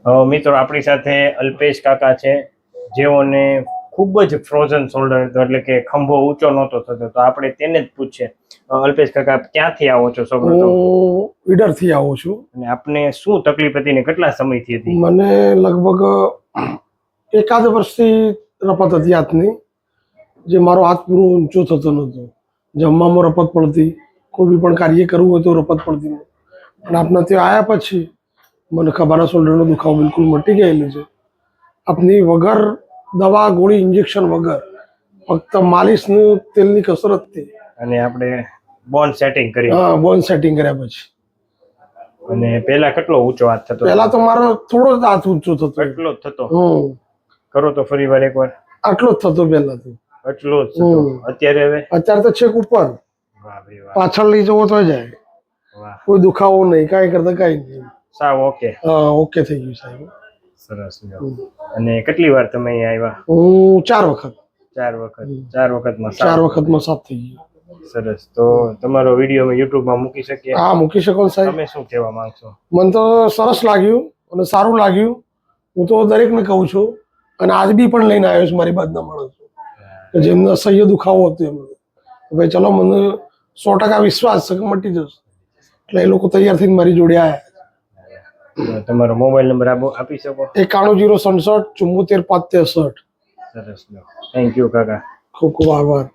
મિત્રો આપણી સાથે અલ્પેશ કાકા છે, જેઓને ખૂબ જ ફ્રોઝન શોલ્ડર હતો, એટલે કે ખંભો ઊંચો નહોતો થતો. તો આપણે તેને જ પૂછીએ, અલ્પેશ કાકા ક્યાંથી આવો છો? હું ઈડરથી આવું છું. અને આપને શું તકલીફ હતી ને કેટલા સમયથી હતી? મને લગભગ એકાદ વર્ષથી રપત હતી હાથની, જે મારો હાથ પૂરો ઊંચો થતો નહોતો. જમવામાં રપત પડતી, કોઈ પણ કાર્ય કરવું હોય તો રપત પડતી. અને આપના ત્યાં આવ્યા પછી મને ખભાના શોલ્ડરનો દુખાવો બિલકુલ મટી ગયેલો છે. આપની વગર દવા ગોળી ઇન્જેક્શન વગર ફક્ત માલિશનું તેલની કસરતથી અને આપણે બોન સેટિંગ કરી. હા, બોન સેટિંગ કર્યા પછી. અને પહેલા કેટલો ઊંચો હાથ થતો? પહેલા તો મારો થોડો જ હાથ ઊંચો થતો. એટલો જ થતો? કરો તો ફરી વાર એકવાર. આટલો જ થતો પહેલા તો. એટલો જ થતો. અત્યારે હવે? અત્યારે તો છેક ઉપર. વાહ ભાઈ વાહ. પાછળ લઈ જવો તો જાય. વાહ. કોઈ દુખાવો નહીં, કાંઈ કરતા કાંઈ નહીં. સાવ ઓકે. હા, ઓકે થઈ ગયું સાહેબ. સરસ. અને કેટલી વાર તમે અહીંયા આવ્યા? હું 4 વખત. 4 વખતમાં 4 વખતમાં 7 થઈ ગયું. સરસ. તો તમારો વિડીયો અમે યુટ્યુબમાં મૂકી શકીએ? હા, મૂકી શકો સાહેબ. તમે શું કહેવા માંગશો? મને તો સરસ લાગ્યું અને સારું લાગ્યું. હું તો દરેકને કહું છું, અને આજ બી પણ લઈને આવ્યો છું મારી બાજુના માણસો જેમને અસહ્ય દુખાવો હતો એમને. ભાઈ ચલો, મને 100% વિશ્વાસ છે કે મટી જશે, એટલે એ લોકો તૈયાર થઈને મારી જોડે આવ્યા. તમારો મોબાઈલ નંબર આપી શકો? 91 067 74 5 63. સરસ. થેન્ક યુ કાકા. ખૂબ ખૂબ આભાર.